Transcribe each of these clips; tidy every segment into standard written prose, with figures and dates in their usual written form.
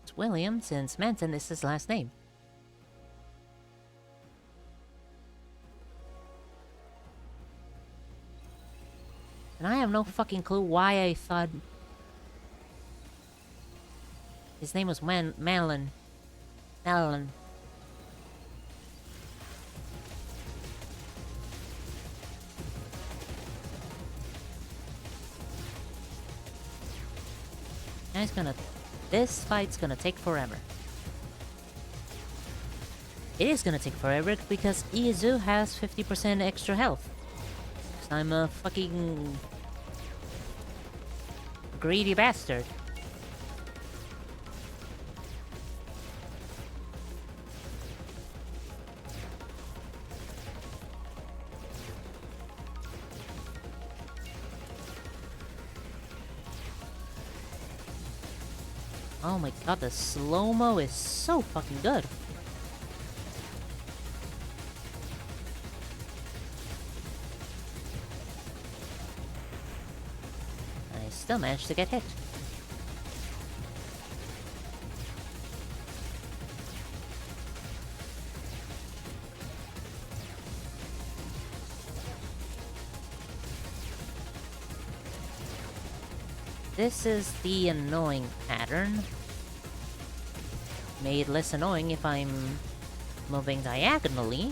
It's William, since Manson is his last name. And I have no fucking clue why I thought his name was Madeline. Madeline. And it's gonna... This fight's gonna take forever. It is gonna take forever because Izu has 50% extra health. Because I'm a fucking... greedy bastard. Oh my god, the slow-mo is so fucking good. I still managed to get hit. This is the annoying pattern. Made less annoying if I'm moving diagonally.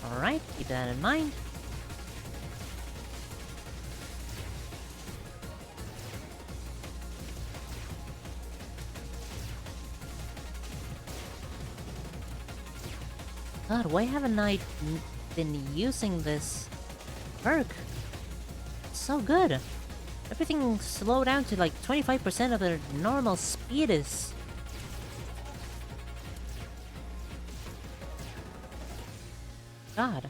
Alright, keep that in mind. God, why haven't I been using this perk? It's so good. Everything slowed down to like 25% of their normal speed is. God.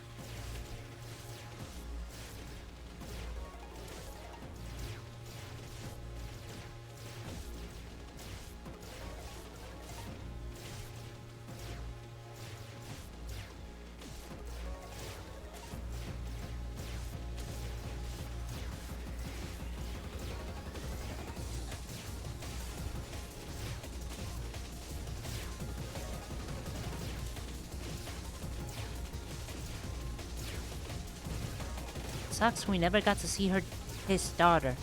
Sucks we never got to see his daughter.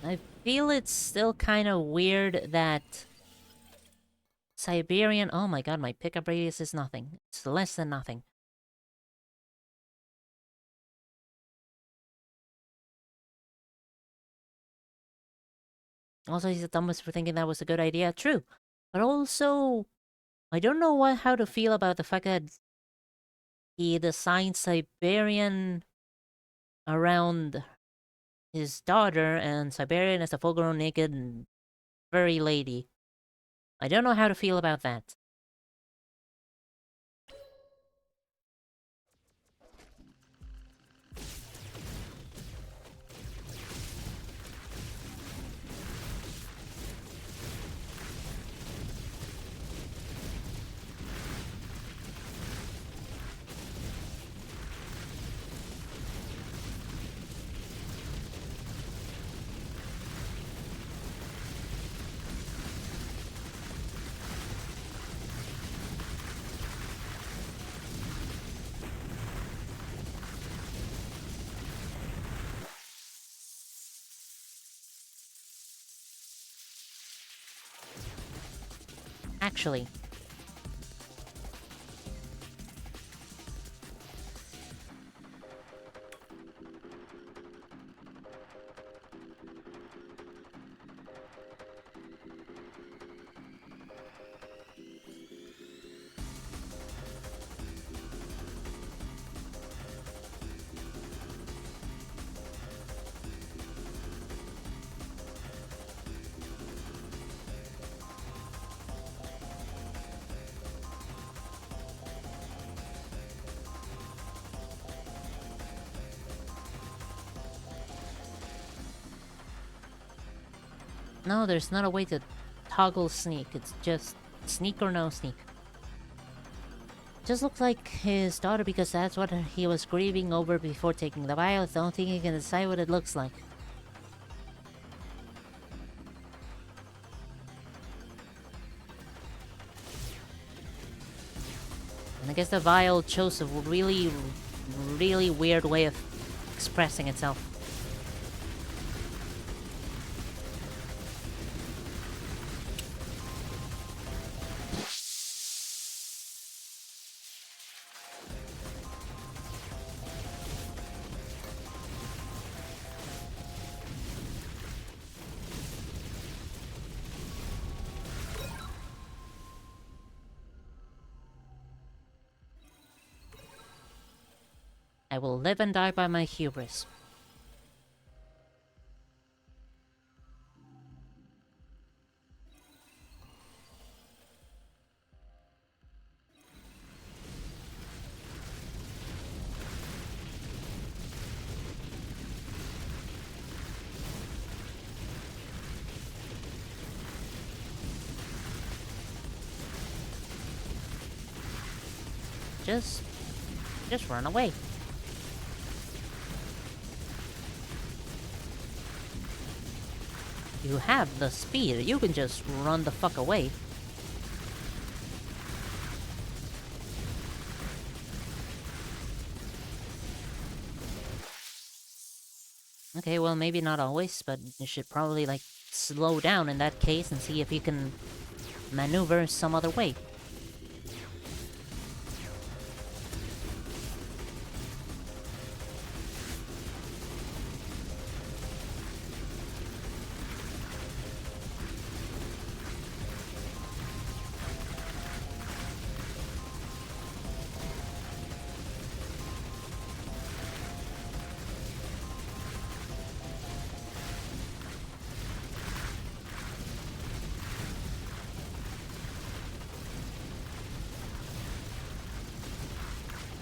I feel it's still kind of weird that Siberian... Oh my god, my pickup radius is nothing. It's less than nothing. Also, he's the dumbest for thinking that was a good idea. True. But also, I don't know how to feel about the fact that he designed Siberian around his daughter, and Siberian as a full-grown naked furry lady. I don't know how to feel about that. Actually. No, there's not a way to toggle sneak. It's just Sneak or no sneak? Just looks like his daughter because that's what he was grieving over before taking the vial. I don't think he can decide what it looks like. And I guess the vial chose a really, really weird way of expressing itself. I will live and die by my hubris. Just run away. You have the speed, you can just run the fuck away. Okay, well maybe not always, but you should probably like slow down in that case and see if you can maneuver some other way.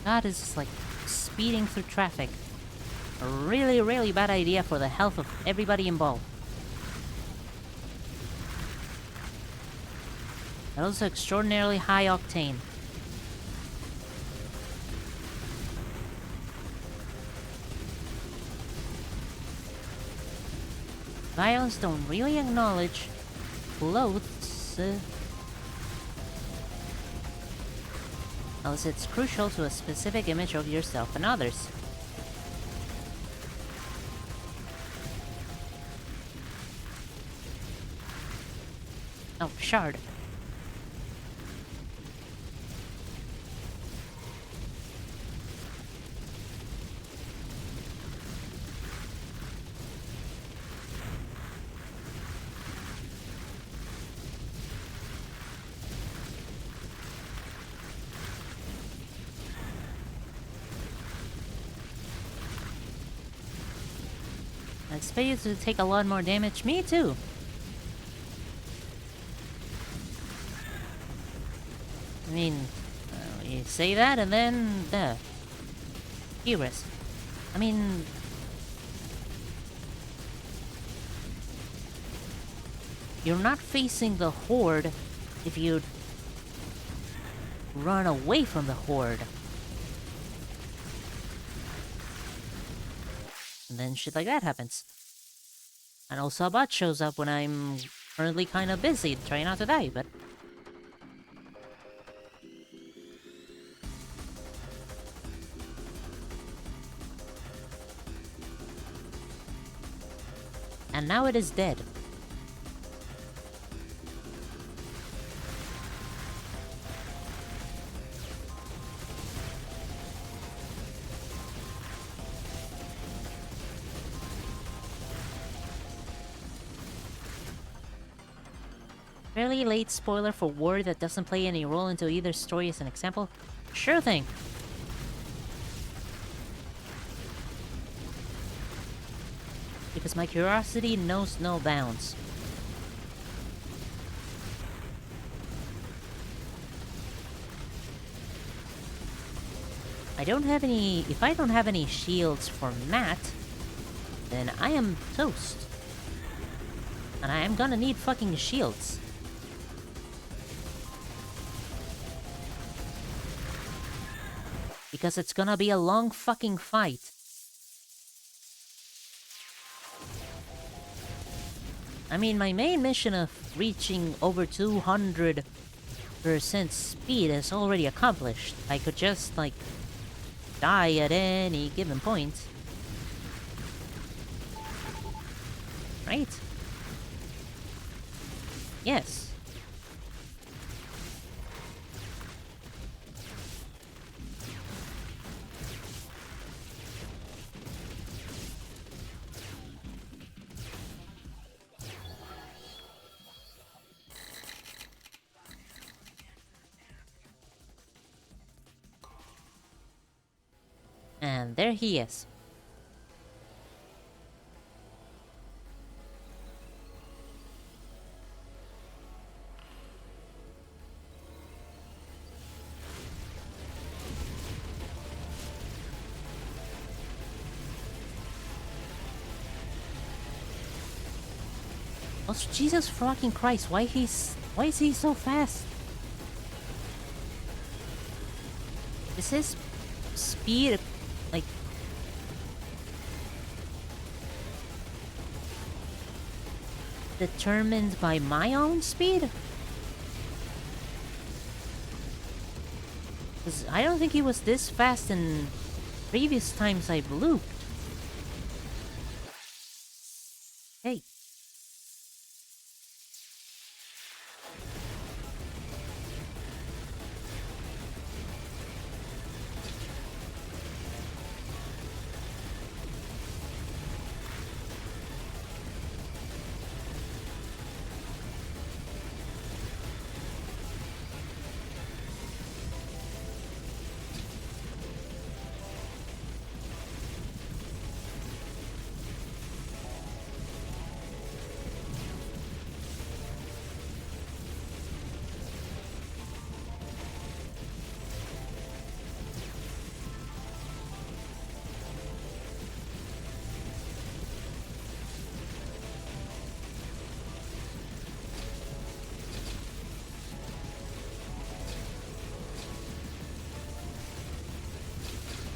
God, is just like speeding through traffic. A really, really bad idea for the health of everybody involved. And also extraordinarily high octane. Violence don't really acknowledge clothes. Unless it's crucial to a specific image of yourself and others. Oh, shard. I expect you to take a lot more damage. Me too. I mean, you say that and then, hubris. I mean, you're not facing the horde if you run away from the horde. And then shit like that happens. And also a bot shows up when I'm currently kind of busy, trying not to die, but... And now it is dead. Fairly late spoiler for War that doesn't play any role into either story as an example? Sure thing. Because my curiosity knows no bounds. I don't have any... If I don't have any shields for Matt, then I am toast. And I am gonna need fucking shields. because it's gonna be a long fucking fight. I mean, my main mission of reaching over 200% speed is already accomplished. I could just, like, die at any given point. Right? Yes. And there he is. Oh, Jesus fucking Christ, why is he so fast? Is his speed, like, determined by my own speed? Because I don't think he was this fast in previous times I've looped. Hey.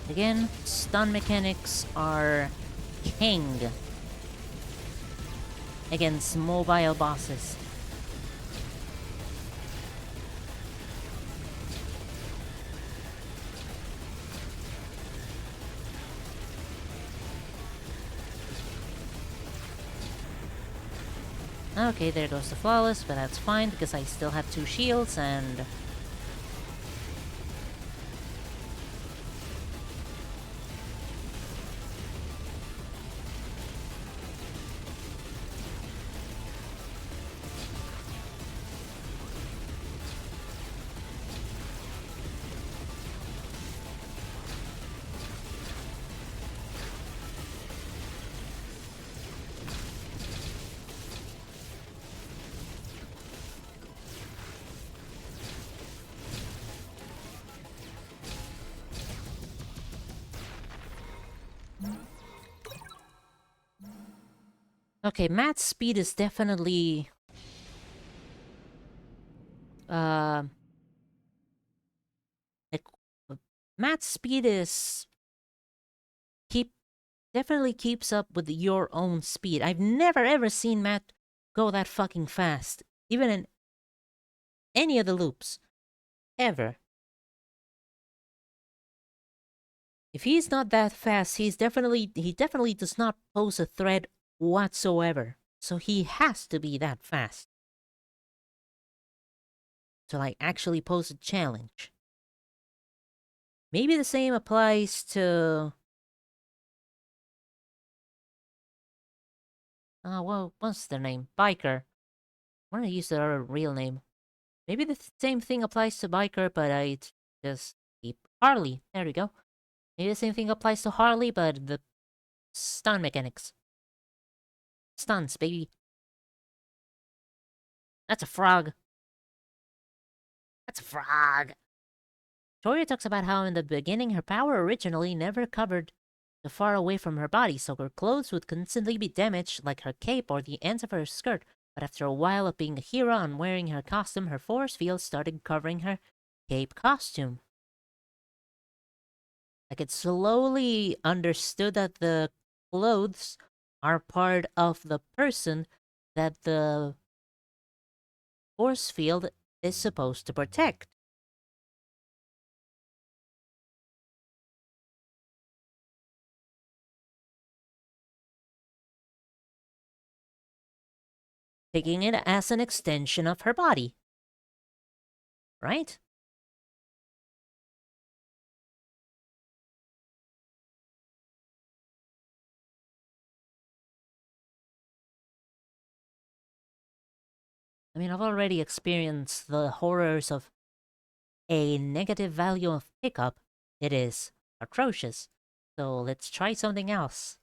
Again, stun mechanics are king against mobile bosses. Okay, there goes the flawless, but that's fine because I still have 2 shields and... Okay, Matt's speed is definitely... Uh... Like, Matt's speed is... Definitely keeps up with your own speed. I've never ever seen Matt go that fucking fast. Even in any of the loops. Ever. If he's not that fast, he definitely does not pose a threat whatsoever. So he has to be that fast. To, like, actually pose a challenge. Maybe the same applies to... well, what's their name? Biker. I'm gonna use their real name. Maybe the same thing applies to Biker, but I just keep Harley. There we go. Maybe the same thing applies to Harley, but the stun mechanics. Stuns, baby. That's a frog. That's a frog. Toria talks about how in the beginning her power originally never covered the far away from her body, so her clothes would constantly be damaged, like her cape or the ends of her skirt. But after a while of being a hero and wearing her costume, her force field started covering her cape costume. Like it slowly understood that the clothes are part of the person that the force field is supposed to protect. Taking it as an extension of her body. Right? I mean, I've already experienced the horrors of a negative value of pickup. It is atrocious. So let's try something else.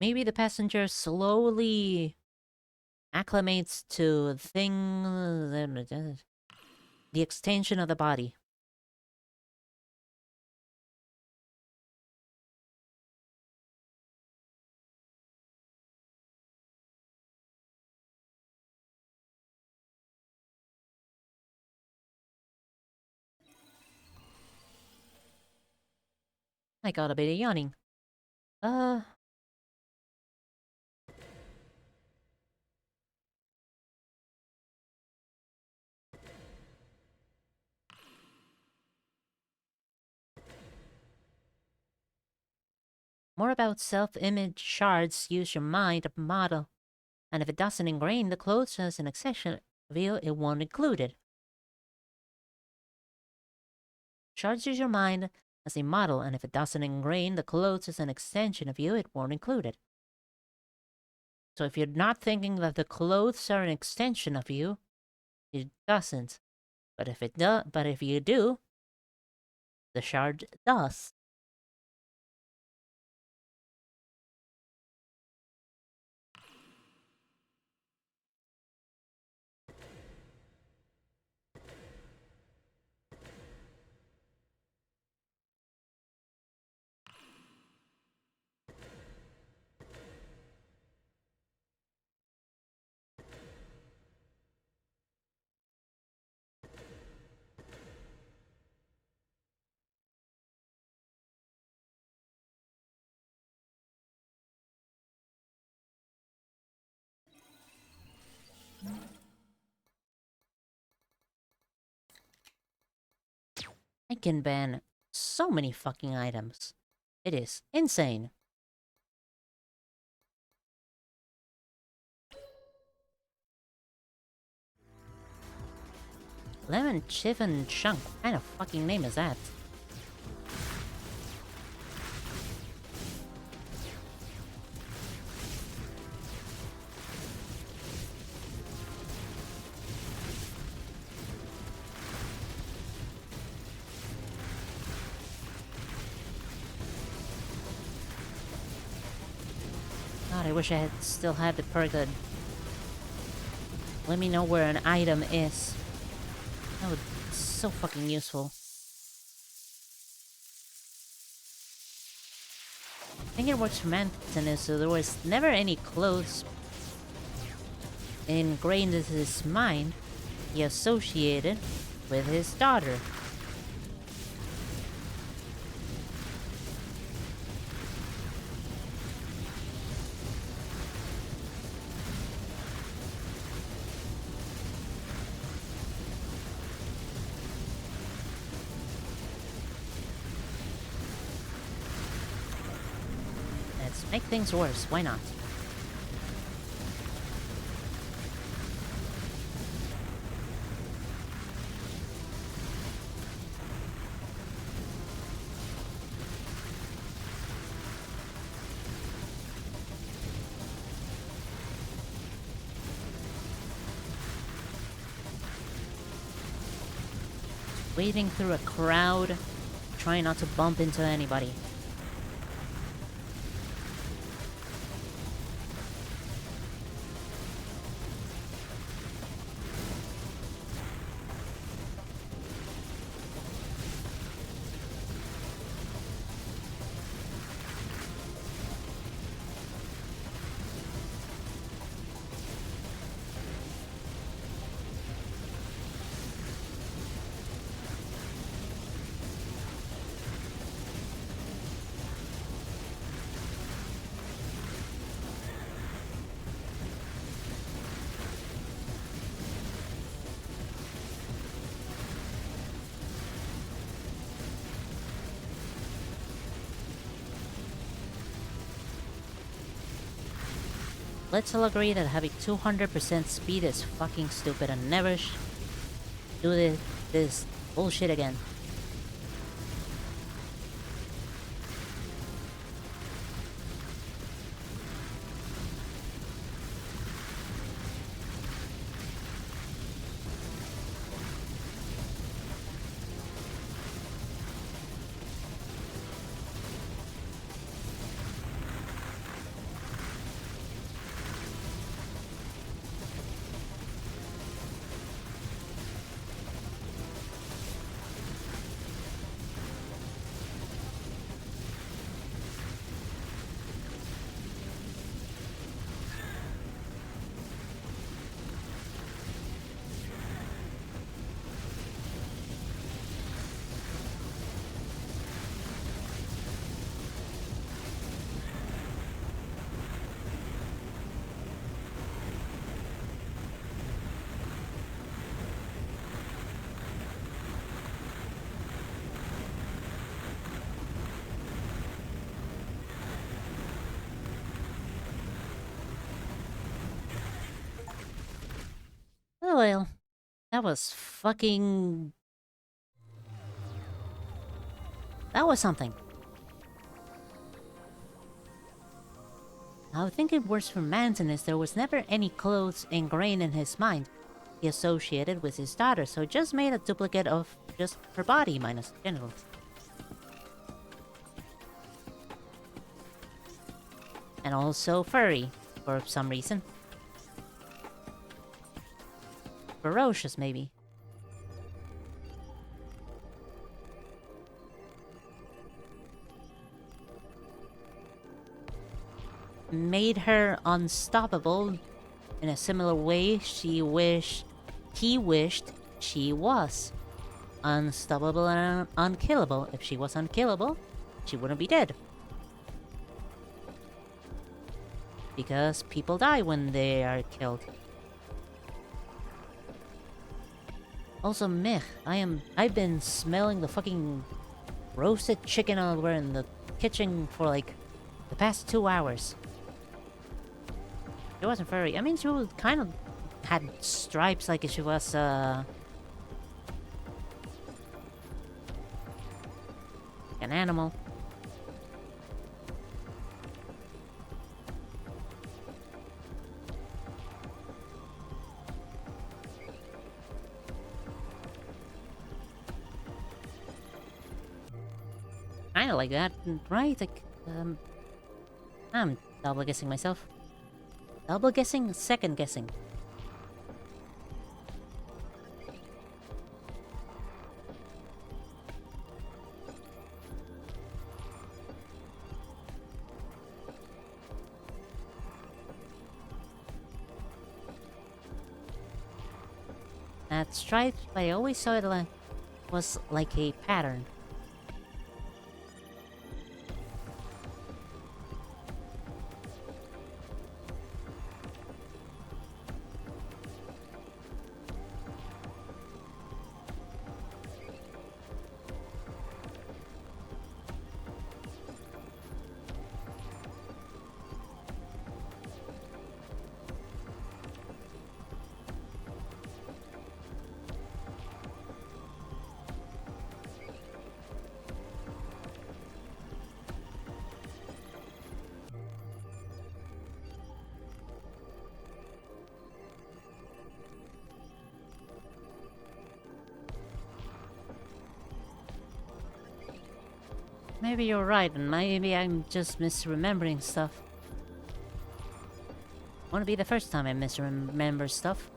Maybe the passenger slowly acclimates to things, the extension of the body. I got a bit of yawning. Uh, More about self-image shards. Use your mind to model, and if it doesn't ingrain the clothes as an exception view, it won't include it. Shards use your mind as a model, and if it doesn't ingrain the clothes as an extension of you, it won't include it. So if you're not thinking that the clothes are an extension of you, it doesn't. But if you do, the shard does. I can ban so many fucking items. It is insane. Lemon Chicken Chunk. What kind of fucking name is that? God, I wish I had still had the perk that let me know where an item is. That would be so fucking useful. I think it works for Manton, so there was never any clothes ingrained into his mind he associated with his daughter. Let's make things worse, why not? Wading through a crowd, trying not to bump into anybody. let's all agree that having 200% speed is fucking stupid and never do this bullshit again. Oh well, that was fucking... That was something. I think it worse for Manson is there was never any clothes ingrained in his mind he associated with his daughter, so he just made a duplicate of just her body minus genitals. And also furry, for some reason. Ferocious, maybe. Made her unstoppable in a similar way he wished she was. Unstoppable and unkillable. If she was unkillable, she wouldn't be dead. Because people die when they are killed. Also, meh, I've been smelling the fucking roasted chicken over in the kitchen for like the past 2 hours. She wasn't furry. I mean, she kind of had stripes like if she was, an animal. Kinda like that, right? Like, I'm double guessing myself. Double guessing, second guessing. That stripe, but I always saw it like was like a pattern. Maybe you're right, and maybe I'm just misremembering stuff. Won't be the first time I misremember stuff.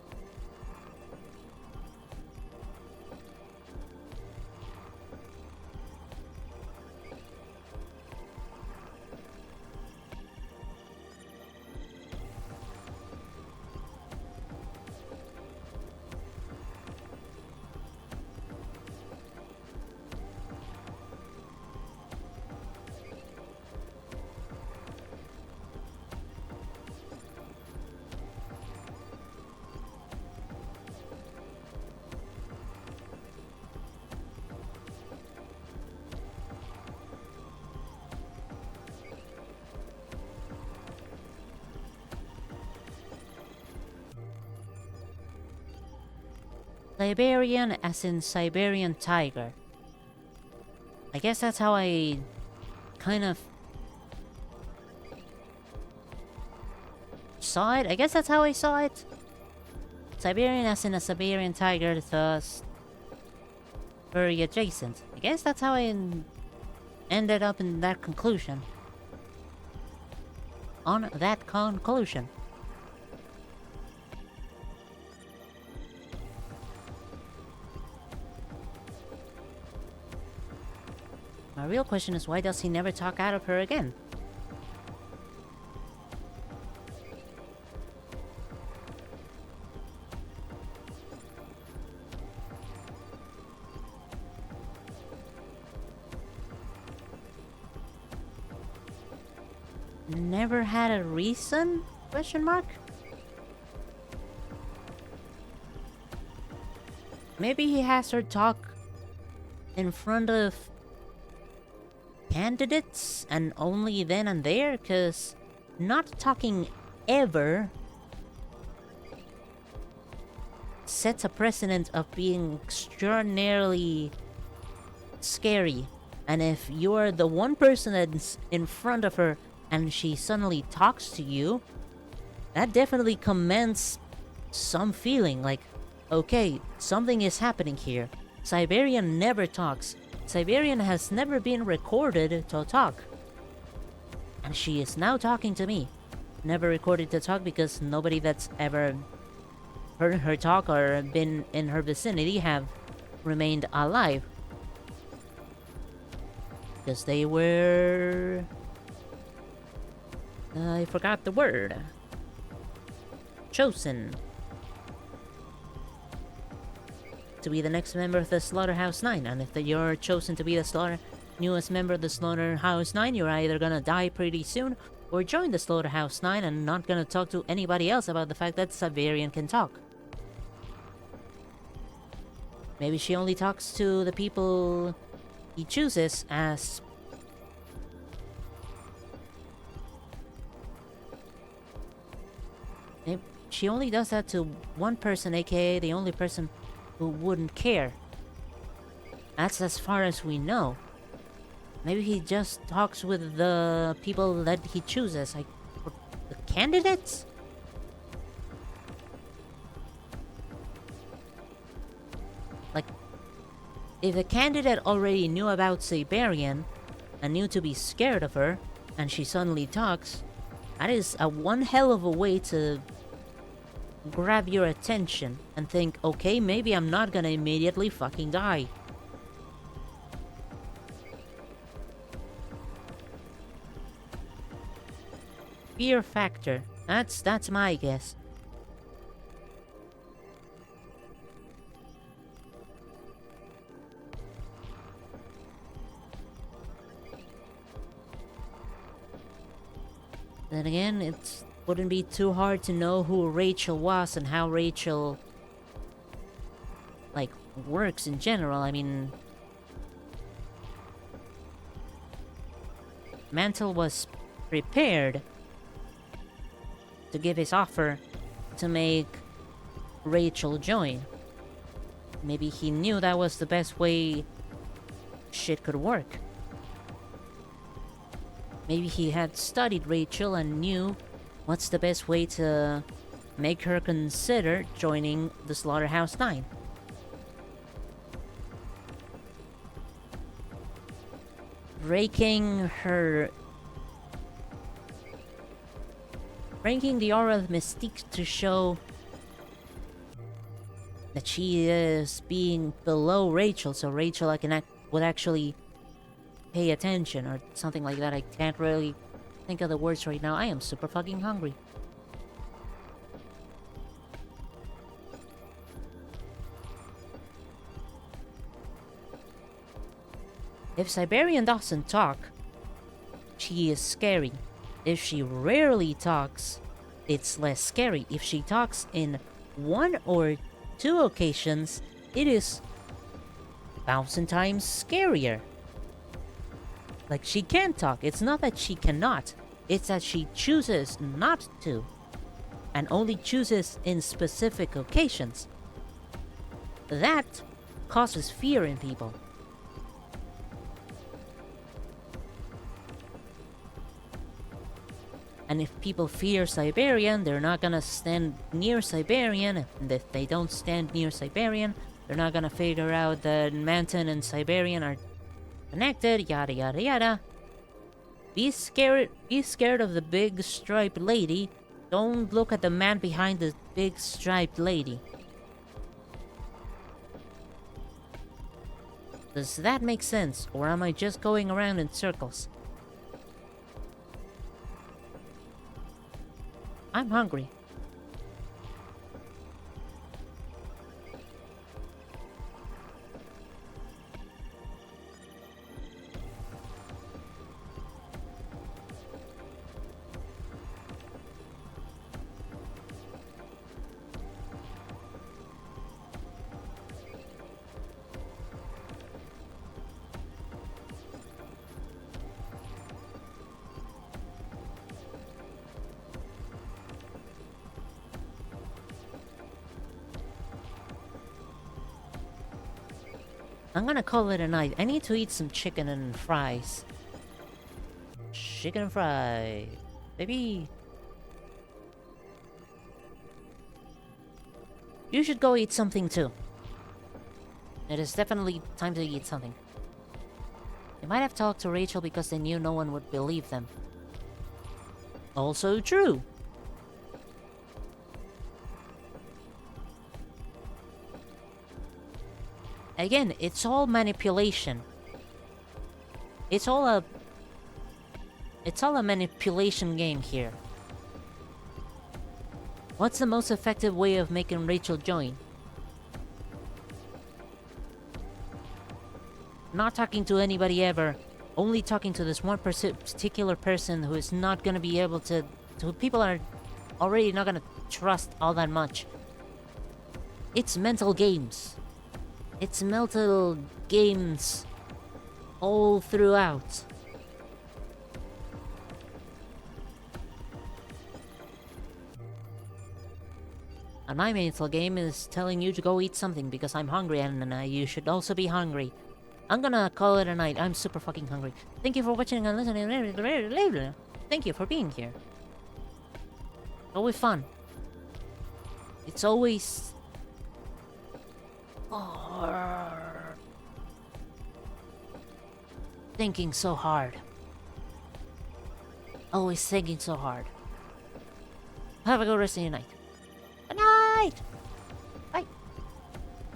Siberian as in Siberian tiger. I guess that's how I kind of saw it. I guess that's how I saw it. Siberian as in a Siberian tiger, thus very adjacent. I guess that's how I ended up in that conclusion. On that conclusion. My real question is, why does he never talk out of her again? Never had a reason? Question mark? Maybe he has her talk in front of candidates and only then and there, cause not talking ever sets a precedent of being extraordinarily scary. And if you're the one person that's in front of her and she suddenly talks to you, that definitely commends some feeling like, okay, something is happening here. Siberian never talks. Siberian has never been recorded to talk. And she is now talking to me. Never recorded to talk because nobody that's ever heard her talk or been in her vicinity have remained alive. Because they were... I forgot the word. Chosen to be the next member of the Slaughterhouse 9. And if you're chosen to be the newest member of the Slaughterhouse 9, you're either gonna die pretty soon or join the Slaughterhouse 9 and not gonna talk to anybody else about the fact that Siberian can talk. Maybe she only talks to the people he chooses as... Maybe she only does that to one person, aka the only person who wouldn't care. That's as far as we know. Maybe he just talks with the people that he chooses, like the candidates? Like, if the candidate already knew about Siberian and knew to be scared of her, and she suddenly talks, that is a one hell of a way to grab your attention and think, okay, maybe I'm not gonna immediately fucking die. Fear factor. That's my guess. Then again, it wouldn't be too hard to know who Rachel was and how Rachel, like, works in general. I mean, Mantle was prepared to give his offer to make Rachel join. Maybe he knew that was the best way shit could work. Maybe he had studied Rachel and knew what's the best way to make her consider joining the Slaughterhouse 9. Breaking the aura of mystique to show that she is being below Rachel, so Rachel would actually pay attention or something like that. I can't really think of the words right now. I am super fucking hungry. If Siberian doesn't talk, she is scary. If she rarely talks, it's less scary. If she talks in 1 or 2 occasions, it is 1,000 times scarier. Like, she can talk. It's not that she cannot. It's that she chooses not to. And only chooses in specific occasions. that causes fear in people. And if people fear Siberian, they're not gonna stand near Siberian. And if they don't stand near Siberian, they're not gonna figure out that mountain and Siberian are connected, yada yada yada. Be scared of the big striped lady. Don't look at the man behind the big striped lady. Does that make sense, or am I just going around in circles? I'm hungry. I'm gonna call it a night. I need to eat some chicken and fries. Chicken and fries. Baby. You should go eat something too. It is definitely time to eat something. They might have talked to Rachel because they knew no one would believe them. Also true. Again, it's all manipulation. It's all a manipulation game here. What's the most effective way of making Rachel join? Not talking to anybody ever. Only talking to this one particular person who is not gonna be able to... who people are already not gonna trust all that much. It's mental games. It's mental games all throughout. And my mental game is telling you to go eat something because I'm hungry and you should also be hungry. I'm gonna call it a night. I'm super fucking hungry. Thank you for watching and listening. Thank you for being here. Always fun. It's always... thinking so hard. Always thinking so hard. Have a good rest of your night.